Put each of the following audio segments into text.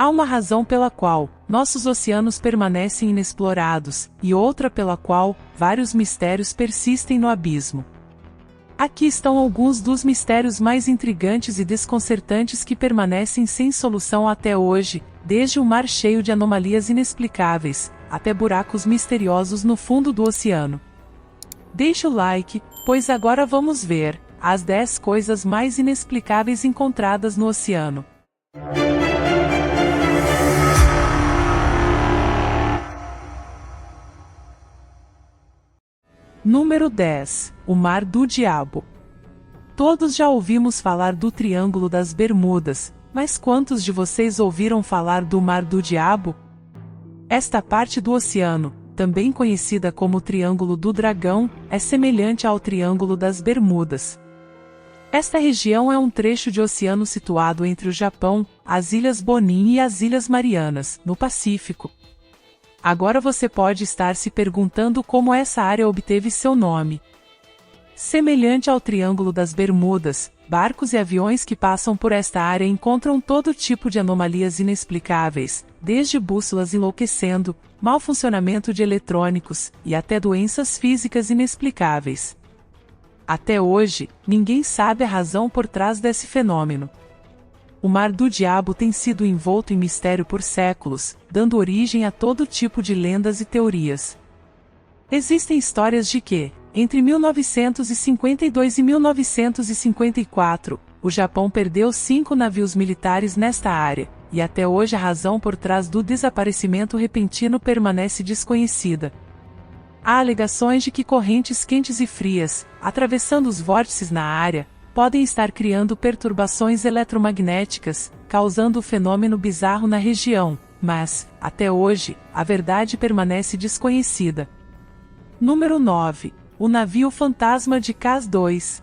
Há uma razão pela qual nossos oceanos permanecem inexplorados, e outra pela qual vários mistérios persistem no abismo. Aqui estão alguns dos mistérios mais intrigantes e desconcertantes que permanecem sem solução até hoje, desde um mar cheio de anomalias inexplicáveis, até buracos misteriosos no fundo do oceano. Deixe o like, pois agora vamos ver as 10 coisas mais inexplicáveis encontradas no oceano. Número 10. O Mar do Diabo. Todos já ouvimos falar do Triângulo das Bermudas, mas quantos de vocês ouviram falar do Mar do Diabo? Esta parte do oceano, também conhecida como Triângulo do Dragão, é semelhante ao Triângulo das Bermudas. Esta região é um trecho de oceano situado entre o Japão, as Ilhas Bonin e as Ilhas Marianas, no Pacífico. Agora você pode estar se perguntando como essa área obteve seu nome. Semelhante ao Triângulo das Bermudas, barcos e aviões que passam por esta área encontram todo tipo de anomalias inexplicáveis, desde bússolas enlouquecendo, mau funcionamento de eletrônicos, e até doenças físicas inexplicáveis. Até hoje, ninguém sabe a razão por trás desse fenômeno. O Mar do Diabo tem sido envolto em mistério por séculos, dando origem a todo tipo de lendas e teorias. Existem histórias de que, entre 1952 e 1954, o Japão perdeu 5 navios militares nesta área, e até hoje a razão por trás do desaparecimento repentino permanece desconhecida. Há alegações de que correntes quentes e frias, atravessando os vórtices na área, podem estar criando perturbações eletromagnéticas, causando o fenômeno bizarro na região, mas, até hoje, a verdade permanece desconhecida. Número 9. O navio fantasma de Cas-2.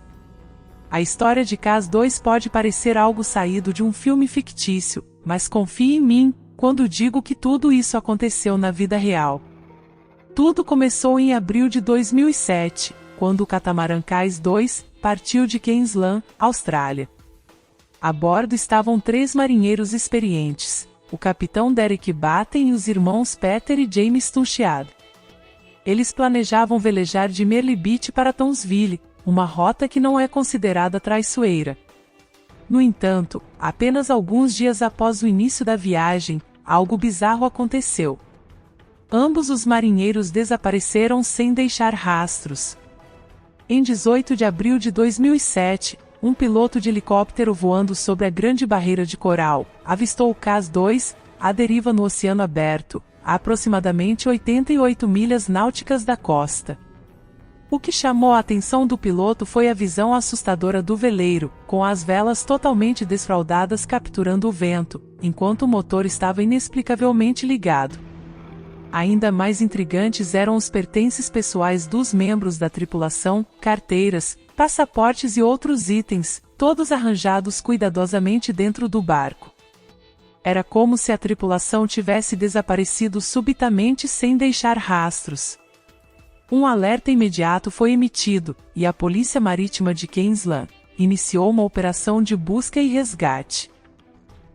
A história de Cas-2 pode parecer algo saído de um filme fictício, mas confie em mim, quando digo que tudo isso aconteceu na vida real. Tudo começou em abril de 2007, quando o catamarã Cas-2 partiu de Queensland, Austrália. A bordo estavam 3 marinheiros experientes, o capitão Derek Batten e os irmãos Peter e James Tunchiad. Eles planejavam velejar de Merle Beach para Townsville, uma rota que não é considerada traiçoeira. No entanto, apenas alguns dias após o início da viagem, algo bizarro aconteceu. Ambos os marinheiros desapareceram sem deixar rastros. Em 18 de abril de 2007, um piloto de helicóptero voando sobre a Grande Barreira de Coral avistou o Cas-2, à deriva no oceano aberto, a aproximadamente 88 milhas náuticas da costa. O que chamou a atenção do piloto foi a visão assustadora do veleiro, com as velas totalmente desfraldadas capturando o vento, enquanto o motor estava inexplicavelmente ligado. Ainda mais intrigantes eram os pertences pessoais dos membros da tripulação, carteiras, passaportes e outros itens, todos arranjados cuidadosamente dentro do barco. Era como se a tripulação tivesse desaparecido subitamente sem deixar rastros. Um alerta imediato foi emitido, e a Polícia Marítima de Queensland iniciou uma operação de busca e resgate.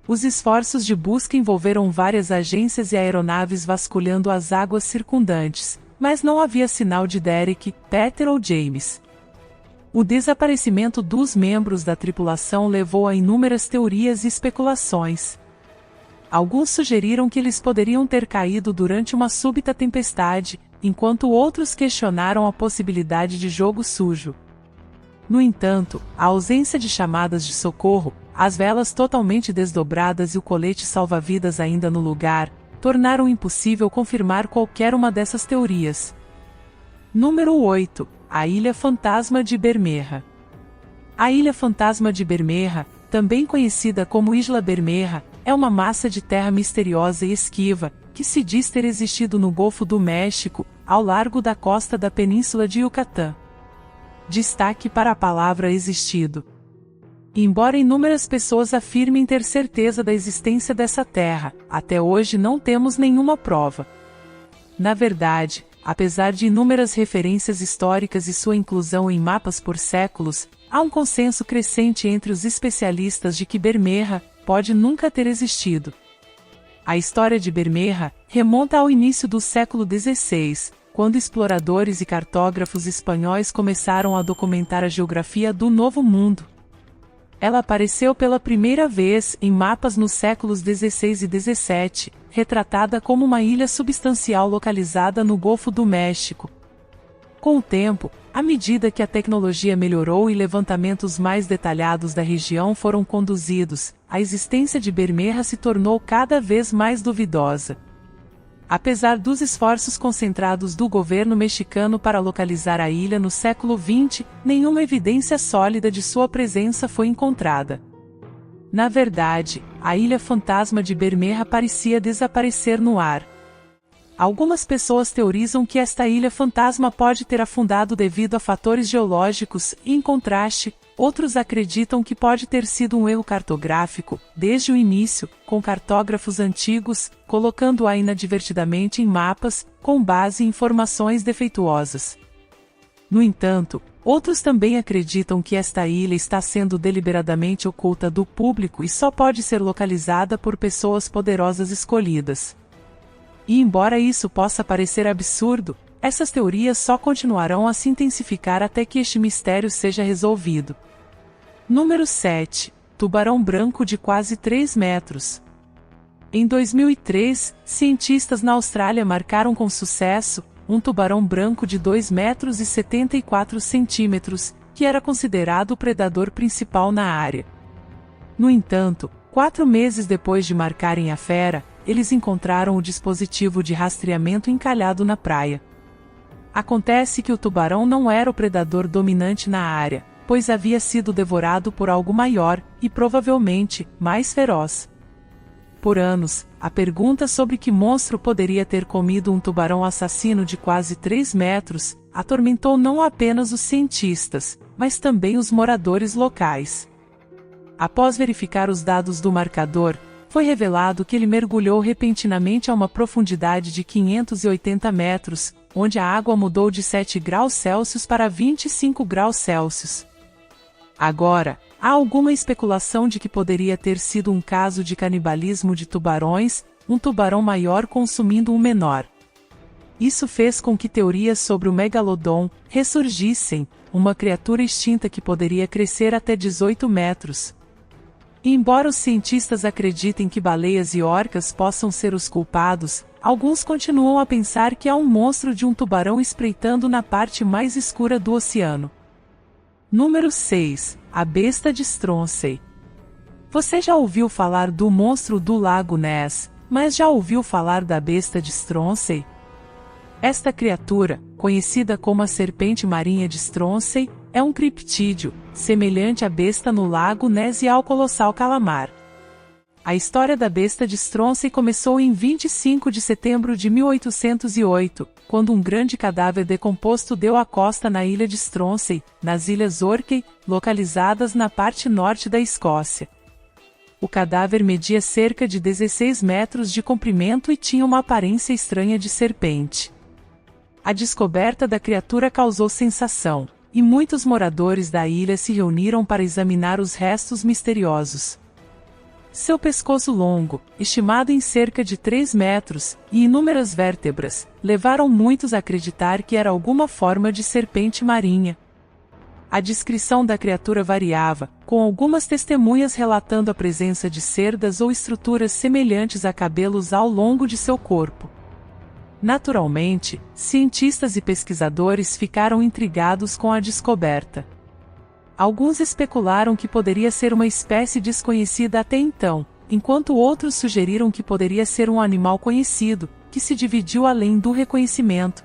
Os esforços de busca envolveram várias agências e aeronaves vasculhando as águas circundantes, mas não havia sinal de Derek, Peter ou James. O desaparecimento dos membros da tripulação levou a inúmeras teorias e especulações. Alguns sugeriram que eles poderiam ter caído durante uma súbita tempestade, enquanto outros questionaram a possibilidade de jogo sujo. No entanto, a ausência de chamadas de socorro, as velas totalmente desdobradas e o colete salva-vidas ainda no lugar, tornaram impossível confirmar qualquer uma dessas teorias. Número 8. A Ilha Fantasma de Bermeja. A Ilha Fantasma de Bermeja, também conhecida como Isla Bermeja, é uma massa de terra misteriosa e esquiva, que se diz ter existido no Golfo do México, ao largo da costa da Península de Yucatán. Destaque para a palavra existido. Embora inúmeras pessoas afirmem ter certeza da existência dessa terra, até hoje não temos nenhuma prova. Na verdade, apesar de inúmeras referências históricas e sua inclusão em mapas por séculos, há um consenso crescente entre os especialistas de que Bermeja pode nunca ter existido. A história de Bermeja remonta ao início do século XVI, quando exploradores e cartógrafos espanhóis começaram a documentar a geografia do Novo Mundo. Ela apareceu pela primeira vez em mapas nos séculos XVI e XVII, retratada como uma ilha substancial localizada no Golfo do México. Com o tempo, à medida que a tecnologia melhorou e levantamentos mais detalhados da região foram conduzidos, a existência de Bermeja se tornou cada vez mais duvidosa. Apesar dos esforços concentrados do governo mexicano para localizar a ilha no século XX, nenhuma evidência sólida de sua presença foi encontrada. Na verdade, a ilha fantasma de Bermeja parecia desaparecer no ar. Algumas pessoas teorizam que esta ilha fantasma pode ter afundado devido a fatores geológicos, e em contraste, outros acreditam que pode ter sido um erro cartográfico, desde o início, com cartógrafos antigos, colocando-a inadvertidamente em mapas, com base em informações defeituosas. No entanto, outros também acreditam que esta ilha está sendo deliberadamente oculta do público e só pode ser localizada por pessoas poderosas escolhidas. E embora isso possa parecer absurdo, essas teorias só continuarão a se intensificar até que este mistério seja resolvido. Número 7. Tubarão branco de quase 3 metros. Em 2003, cientistas na Austrália marcaram com sucesso um tubarão branco de 2 metros e 74 centímetros, que era considerado o predador principal na área. No entanto, 4 meses depois de marcarem a fera, eles encontraram o dispositivo de rastreamento encalhado na praia. Acontece que o tubarão não era o predador dominante na área, pois havia sido devorado por algo maior, e provavelmente, mais feroz. Por anos, a pergunta sobre que monstro poderia ter comido um tubarão assassino de quase 3 metros, atormentou não apenas os cientistas, mas também os moradores locais. Após verificar os dados do marcador, foi revelado que ele mergulhou repentinamente a uma profundidade de 580 metros, onde a água mudou de 7 graus Celsius para 25 graus Celsius. Agora, há alguma especulação de que poderia ter sido um caso de canibalismo de tubarões, um tubarão maior consumindo um menor. Isso fez com que teorias sobre o megalodon ressurgissem, uma criatura extinta que poderia crescer até 18 metros. E embora os cientistas acreditem que baleias e orcas possam ser os culpados, alguns continuam a pensar que há um monstro de um tubarão espreitando na parte mais escura do oceano. Número 6. A besta de Stronsay. Você já ouviu falar do monstro do Lago Ness, mas já ouviu falar da besta de Stronsay? Esta criatura, conhecida como a serpente marinha de Stronsay, é um criptídeo, semelhante à besta no Lago Ness e ao colossal calamar. A história da besta de Stronsay começou em 25 de setembro de 1808, quando um grande cadáver decomposto deu à costa na ilha de Stronsay, nas Ilhas Orkney, localizadas na parte norte da Escócia. O cadáver media cerca de 16 metros de comprimento e tinha uma aparência estranha de serpente. A descoberta da criatura causou sensação, e muitos moradores da ilha se reuniram para examinar os restos misteriosos. Seu pescoço longo, estimado em cerca de 3 metros, e inúmeras vértebras, levaram muitos a acreditar que era alguma forma de serpente marinha. A descrição da criatura variava, com algumas testemunhas relatando a presença de cerdas ou estruturas semelhantes a cabelos ao longo de seu corpo. Naturalmente, cientistas e pesquisadores ficaram intrigados com a descoberta. Alguns especularam que poderia ser uma espécie desconhecida até então, enquanto outros sugeriram que poderia ser um animal conhecido, que se dividiu além do reconhecimento.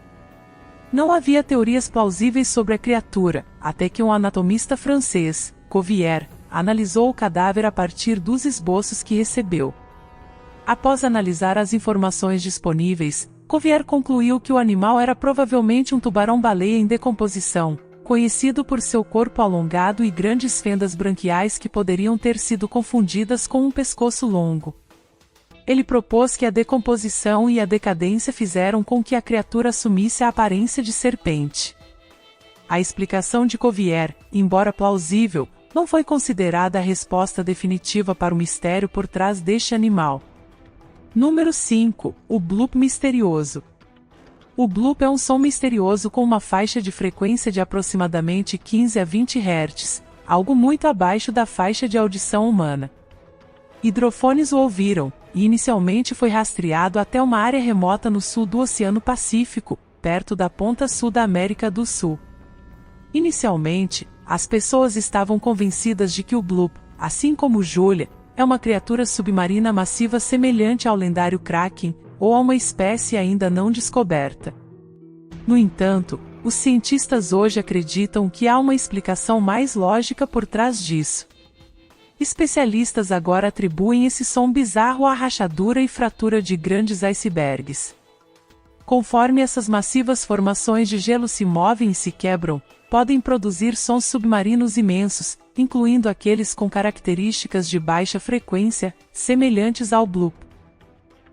Não havia teorias plausíveis sobre a criatura, até que um anatomista francês, Cuvier, analisou o cadáver a partir dos esboços que recebeu. Após analisar as informações disponíveis, Cuvier concluiu que o animal era provavelmente um tubarão-baleia em decomposição, conhecido por seu corpo alongado e grandes fendas branquiais que poderiam ter sido confundidas com um pescoço longo. Ele propôs que a decomposição e a decadência fizeram com que a criatura assumisse a aparência de serpente. A explicação de Cuvier, embora plausível, não foi considerada a resposta definitiva para o mistério por trás deste animal. Número 5. O bloop misterioso. O bloop é um som misterioso com uma faixa de frequência de aproximadamente 15 a 20 Hz, algo muito abaixo da faixa de audição humana. Hidrofones o ouviram, e inicialmente foi rastreado até uma área remota no sul do Oceano Pacífico, perto da ponta sul da América do Sul. Inicialmente, as pessoas estavam convencidas de que o bloop, assim como Julia, é uma criatura submarina massiva semelhante ao lendário Kraken, ou a uma espécie ainda não descoberta. No entanto, os cientistas hoje acreditam que há uma explicação mais lógica por trás disso. Especialistas agora atribuem esse som bizarro à rachadura e fratura de grandes icebergs. Conforme essas massivas formações de gelo se movem e se quebram, podem produzir sons submarinos imensos, incluindo aqueles com características de baixa frequência, semelhantes ao bloop.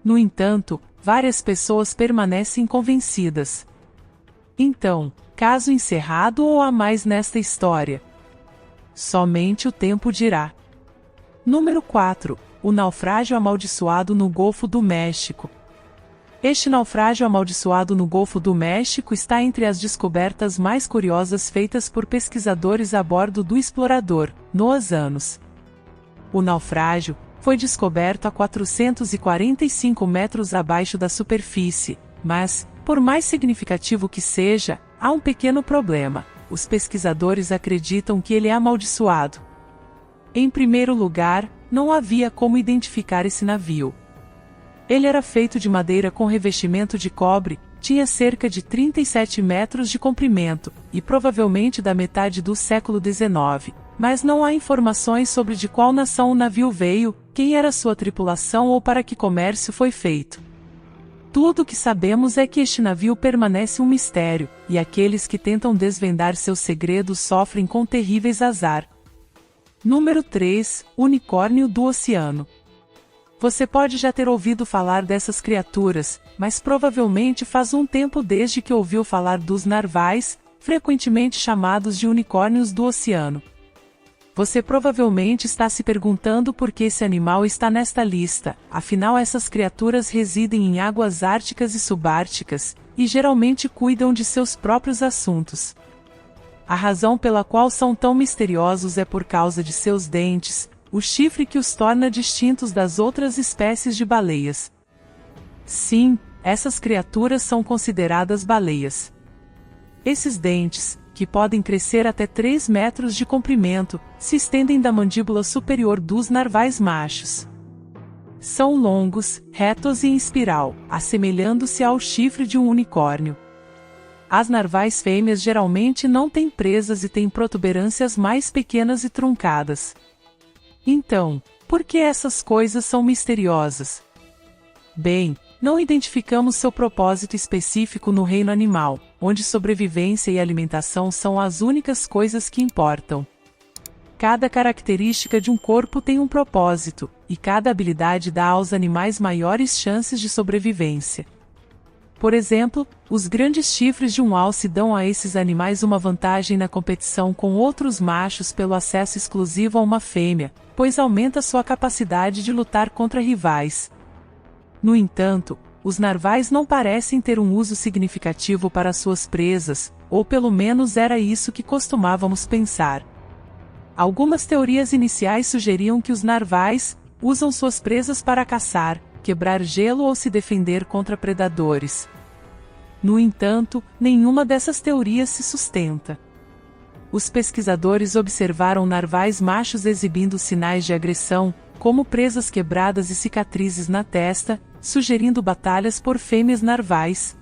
No entanto, várias pessoas permanecem convencidas. Então, caso encerrado ou há mais nesta história? Somente o tempo dirá. Número 4. O naufrágio amaldiçoado no Golfo do México. Este naufrágio amaldiçoado no Golfo do México está entre as descobertas mais curiosas feitas por pesquisadores a bordo do explorador, Noah Anos. O naufrágio foi descoberto a 445 metros abaixo da superfície, mas, por mais significativo que seja, há um pequeno problema: os pesquisadores acreditam que ele é amaldiçoado. Em primeiro lugar, não havia como identificar esse navio. Ele era feito de madeira com revestimento de cobre, tinha cerca de 37 metros de comprimento, e provavelmente da metade do século XIX, mas não há informações sobre de qual nação o navio veio, quem era sua tripulação ou para que comércio foi feito. Tudo o que sabemos é que este navio permanece um mistério, e aqueles que tentam desvendar seus segredos sofrem com terríveis azar. Número 3. Unicórnio do Oceano. Você pode já ter ouvido falar dessas criaturas, mas provavelmente faz um tempo desde que ouviu falar dos narvais, frequentemente chamados de unicórnios do oceano. Você provavelmente está se perguntando por que esse animal está nesta lista, afinal essas criaturas residem em águas árticas e subárticas, e geralmente cuidam de seus próprios assuntos. A razão pela qual são tão misteriosos é por causa de seus dentes, o chifre que os torna distintos das outras espécies de baleias. Sim, essas criaturas são consideradas baleias. Esses dentes, que podem crescer até 3 metros de comprimento, se estendem da mandíbula superior dos narvais machos. São longos, retos e em espiral, assemelhando-se ao chifre de um unicórnio. As narvais fêmeas geralmente não têm presas e têm protuberâncias mais pequenas e truncadas. Então, por que essas coisas são misteriosas? Bem, não identificamos seu propósito específico no reino animal, onde sobrevivência e alimentação são as únicas coisas que importam. Cada característica de um corpo tem um propósito, e cada habilidade dá aos animais maiores chances de sobrevivência. Por exemplo, os grandes chifres de um alce dão a esses animais uma vantagem na competição com outros machos pelo acesso exclusivo a uma fêmea, pois aumenta sua capacidade de lutar contra rivais. No entanto, os narvais não parecem ter um uso significativo para suas presas, ou pelo menos era isso que costumávamos pensar. Algumas teorias iniciais sugeriam que os narvais usam suas presas para caçar, quebrar gelo ou se defender contra predadores. No entanto, nenhuma dessas teorias se sustenta. Os pesquisadores observaram narvais machos exibindo sinais de agressão, como presas quebradas e cicatrizes na testa, sugerindo batalhas por fêmeas narvais.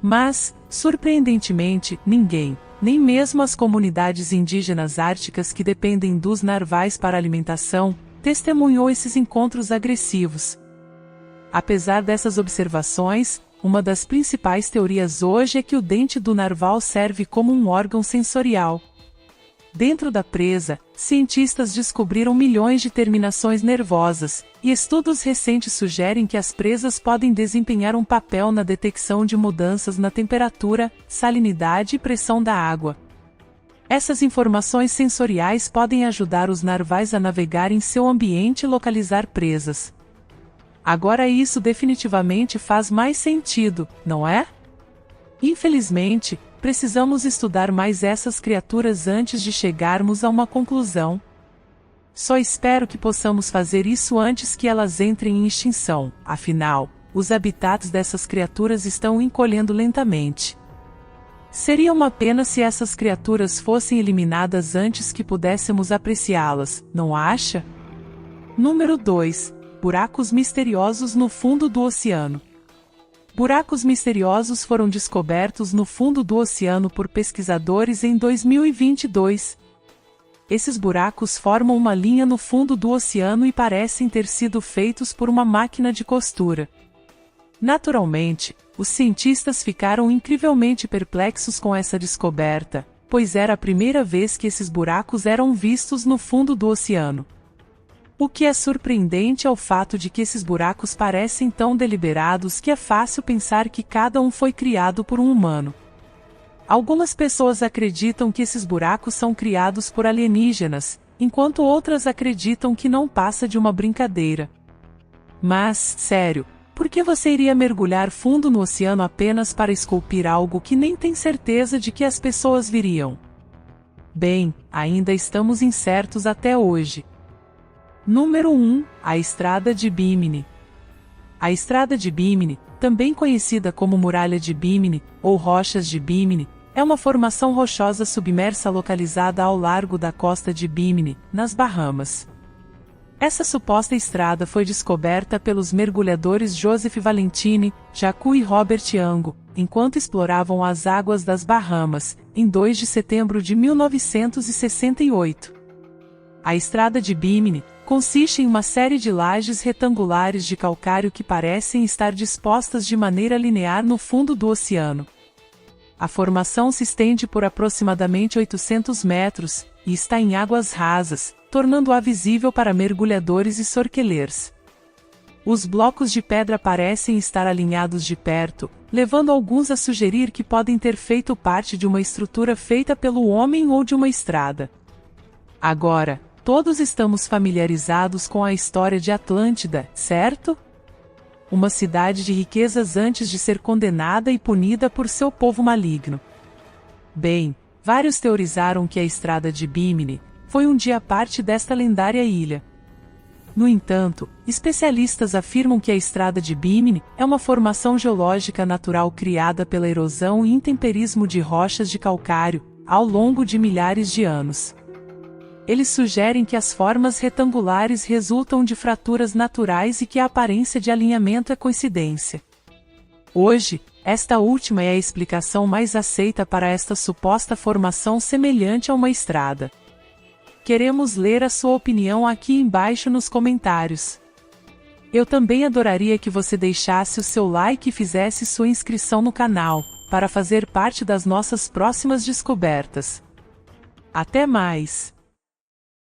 Mas, surpreendentemente, ninguém, nem mesmo as comunidades indígenas árticas que dependem dos narvais para alimentação, testemunhou esses encontros agressivos. Apesar dessas observações, uma das principais teorias hoje é que o dente do narval serve como um órgão sensorial. Dentro da presa, cientistas descobriram milhões de terminações nervosas, e estudos recentes sugerem que as presas podem desempenhar um papel na detecção de mudanças na temperatura, salinidade e pressão da água. Essas informações sensoriais podem ajudar os narvais a navegar em seu ambiente e localizar presas. Agora isso definitivamente faz mais sentido, não é? Infelizmente, precisamos estudar mais essas criaturas antes de chegarmos a uma conclusão. Só espero que possamos fazer isso antes que elas entrem em extinção, afinal, os habitats dessas criaturas estão encolhendo lentamente. Seria uma pena se essas criaturas fossem eliminadas antes que pudéssemos apreciá-las, não acha? Número 2. Buracos misteriosos no fundo do oceano. Buracos misteriosos foram descobertos no fundo do oceano por pesquisadores em 2022. Esses buracos formam uma linha no fundo do oceano e parecem ter sido feitos por uma máquina de costura. Naturalmente, os cientistas ficaram incrivelmente perplexos com essa descoberta, pois era a primeira vez que esses buracos eram vistos no fundo do oceano. O que é surpreendente é o fato de que esses buracos parecem tão deliberados que é fácil pensar que cada um foi criado por um humano. Algumas pessoas acreditam que esses buracos são criados por alienígenas, enquanto outras acreditam que não passa de uma brincadeira. Mas, sério, por que você iria mergulhar fundo no oceano apenas para esculpir algo que nem tem certeza de que as pessoas viriam? Bem, ainda estamos incertos até hoje. Número 1. A Estrada de Bimini. A Estrada de Bimini, também conhecida como Muralha de Bimini, ou Rochas de Bimini, é uma formação rochosa submersa localizada ao largo da costa de Bimini, nas Bahamas. Essa suposta estrada foi descoberta pelos mergulhadores Joseph Valentini, Jacu e Robert Ango, enquanto exploravam as águas das Bahamas, em 2 de setembro de 1968. A Estrada de Bimini consiste em uma série de lajes retangulares de calcário que parecem estar dispostas de maneira linear no fundo do oceano. A formação se estende por aproximadamente 800 metros, e está em águas rasas, tornando-a visível para mergulhadores e snorkelers. Os blocos de pedra parecem estar alinhados de perto, levando alguns a sugerir que podem ter feito parte de uma estrutura feita pelo homem ou de uma estrada. Agora, todos estamos familiarizados com a história de Atlântida, certo? Uma cidade de riquezas antes de ser condenada e punida por seu povo maligno. Bem, vários teorizaram que a Estrada de Bimini foi um dia parte desta lendária ilha. No entanto, especialistas afirmam que a Estrada de Bimini é uma formação geológica natural criada pela erosão e intemperismo de rochas de calcário, ao longo de milhares de anos. Eles sugerem que as formas retangulares resultam de fraturas naturais e que a aparência de alinhamento é coincidência. Hoje, esta última é a explicação mais aceita para esta suposta formação semelhante a uma estrada. Queremos ler a sua opinião aqui embaixo nos comentários. Eu também adoraria que você deixasse o seu like e fizesse sua inscrição no canal, para fazer parte das nossas próximas descobertas. Até mais!